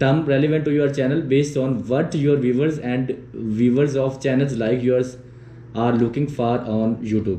term relevant to your channel based on what your viewers and viewers of channels like yours are looking for on YouTube۔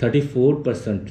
34%